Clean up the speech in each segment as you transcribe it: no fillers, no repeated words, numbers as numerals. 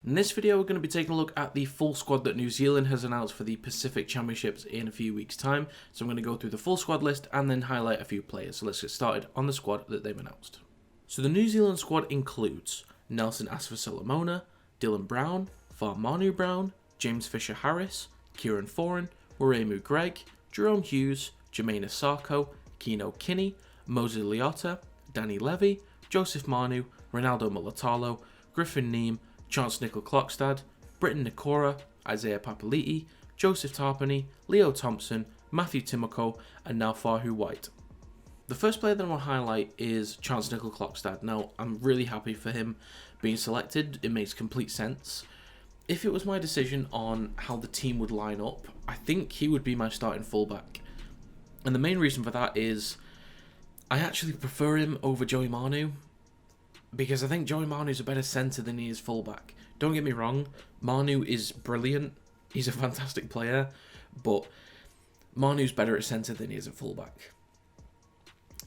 In this video, we're going to be taking a look at the full squad that New Zealand has announced for the Pacific Championships in a few weeks' time. So I'm going to go through the full squad list and then highlight a few players. So let's get started on the squad that they've announced. So the New Zealand squad includes Nelson Asofa-Solomona, Dylan Brown, Manu Brown, James Fisher-Harris, Kieran Foran, Wiremu Greig, Jahrome Hughes, Jamayne Isaako, Kini, Moses Leota, Danny Levi, Joseph Manu, Ronaldo Mulitalo, Griffin Neame, Charnze Nicoll-Klokstad, Britton Nikora, Isaiah Papali'i, Joseph Tarpany, Leo Thompson, Matthew Timoko, and now Fahu White. The first player that I want to highlight is Charnze Nicoll-Klokstad. Now, I'm really happy for him being selected. It makes complete sense. If it was my decision on how the team would line up, I think he would be my starting fullback. And the main reason for that is I actually prefer him over Joey Manu, because I think Joey Manu is a better centre than he is fullback. Don't get me wrong, Manu is brilliant. He's a fantastic player, but Manu's better at centre than he is at fullback.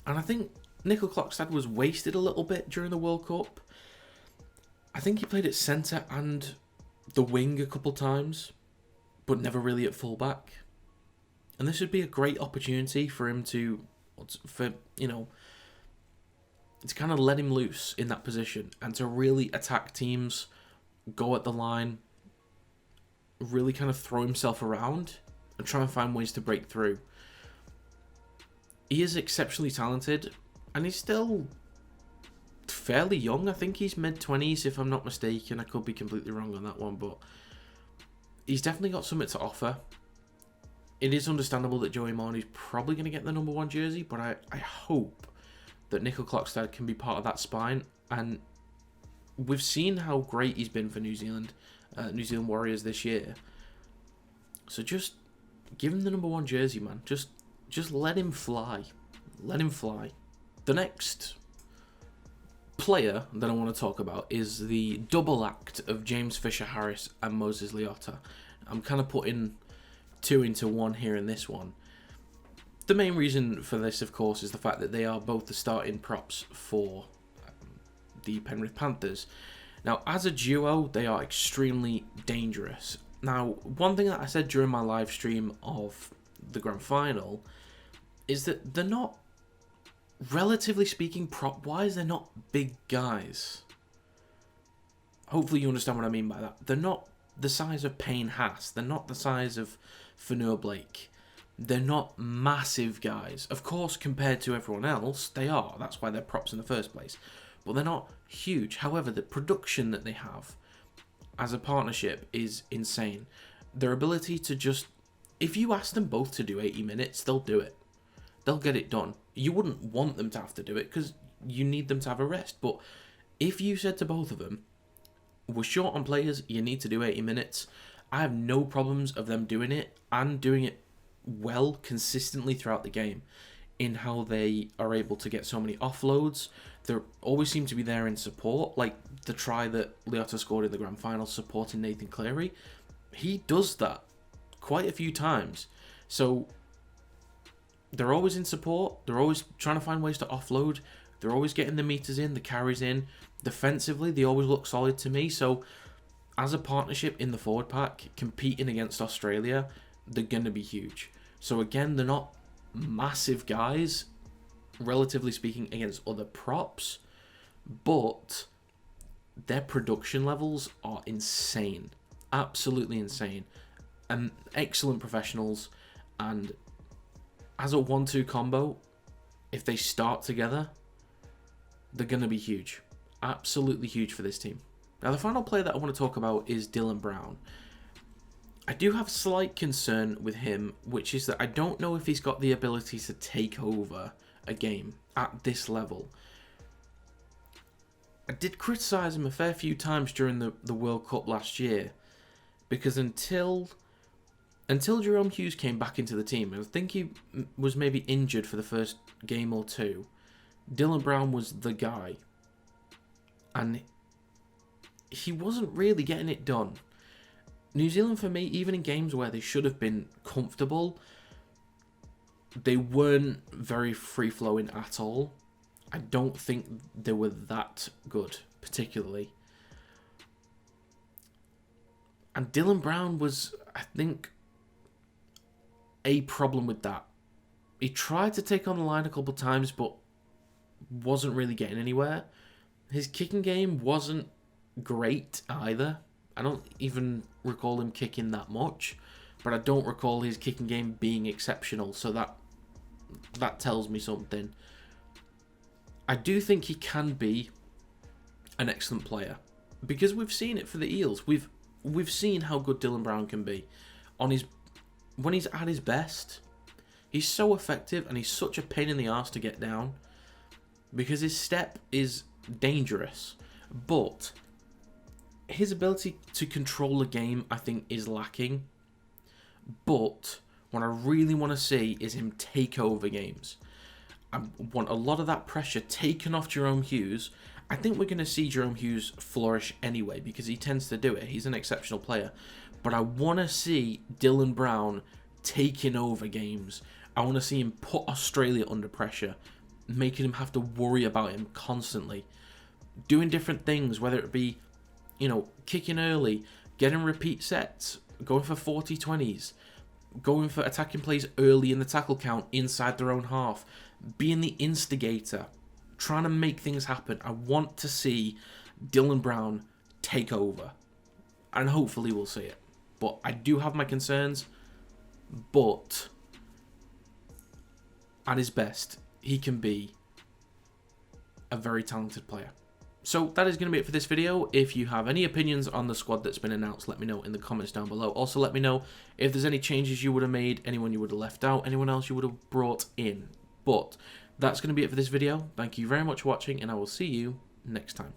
And I think Nicoll-Klokstad was wasted a little bit during the World Cup. I think he played at centre and the wing a couple times, but never really at fullback. And this would be a great opportunity for him to kind of let him loose in that position and to really attack teams, go at the line, really kind of throw himself around and try and find ways to break through. He is exceptionally talented and he's still fairly young. I think he's mid-20s if I'm not mistaken. I could be completely wrong on that one, but he's definitely got something to offer. It is understandable that Joey Manu's probably going to get the number 1 jersey, but I hope that Nicoll-Klokstad can be part of that spine. And we've seen how great he's been for New Zealand Warriors this year. So just give him the number 1 jersey, man. Just let him fly. Let him fly. The next player that I want to talk about is the double act of James Fisher-Harris and Moses Leota. I'm kind of putting 2 into 1 here in this one. The main reason for this, of course, is the fact that they are both the starting props for the Penrith Panthers. Now, as a duo, they are extremely dangerous. Now, one thing that I said during my live stream of the grand final is that they're not, relatively speaking, prop-wise, they're not big guys. Hopefully you understand what I mean by that. They're not the size of Payne Haas. They're not the size of Fanua Blake. They're not massive guys. Of course, compared to everyone else, they are. That's why they're props in the first place. But they're not huge. However, the production that they have as a partnership is insane. Their ability to just, if you ask them both to do 80 minutes, they'll do it. They'll get it done. You wouldn't want them to have to do it because you need them to have a rest. But if you said to both of them, we're short on players, you need to do 80 minutes, I have no problems of them doing it and doing it well consistently throughout the game in how they are able to get so many offloads. They always seem to be there in support, like the try that Leota scored in the grand final supporting Nathan Cleary. He does that quite a few times. So they're always in support, they're always trying to find ways to offload, they're always getting the meters in, the carries in. Defensively, they always look solid to me. So as a partnership in the forward pack, competing against Australia, they're going to be huge. So again, they're not massive guys, relatively speaking, against other props, but their production levels are insane. Absolutely insane. And excellent professionals. And as a 1-2 combo, if they start together, they're going to be huge. Absolutely huge for this team. Now, the final player that I want to talk about is Dylan Brown. I do have slight concern with him, which is that I don't know if he's got the ability to take over a game at this level. I did criticise him a fair few times during the World Cup last year, because until Jahrome Hughes came back into the team, I think he was maybe injured for the first game or two, Dylan Brown was the guy. And he wasn't really getting it done. New Zealand, for me, even in games where they should have been comfortable, they weren't very free-flowing at all. I don't think they were that good, particularly. And Dylan Brown was, I think, a problem with that. He tried to take on the line a couple of times, but wasn't really getting anywhere. His kicking game wasn't great either. I don't even recall him kicking that much, but I don't recall his kicking game being exceptional, so that tells me something. I do think he can be an excellent player, because we've seen it for the Eels. We've seen how good Dylan Brown can be when he's at his best. He's so effective, and he's such a pain in the arse to get down because his step is dangerous. But his ability to control the game, I think, is lacking. But what I really want to see is him take over games. I want a lot of that pressure taken off Jahrome Hughes. I think we're going to see Jahrome Hughes flourish anyway because he tends to do it. He's an exceptional player. But I want to see Dylan Brown taking over games. I want to see him put Australia under pressure, making him have to worry about him constantly. Doing different things, whether it be, kicking early, getting repeat sets, going for 40-20s, going for attacking plays early in the tackle count inside their own half, being the instigator, trying to make things happen. I want to see Dylan Brown take over, and hopefully we'll see it. But I do have my concerns, but at his best, he can be a very talented player. So that is going to be it for this video. If you have any opinions on the squad that's been announced, let me know in the comments down below. Also, let me know if there's any changes you would have made, anyone you would have left out, anyone else you would have brought in. But that's going to be it for this video. Thank you very much for watching, and I will see you next time.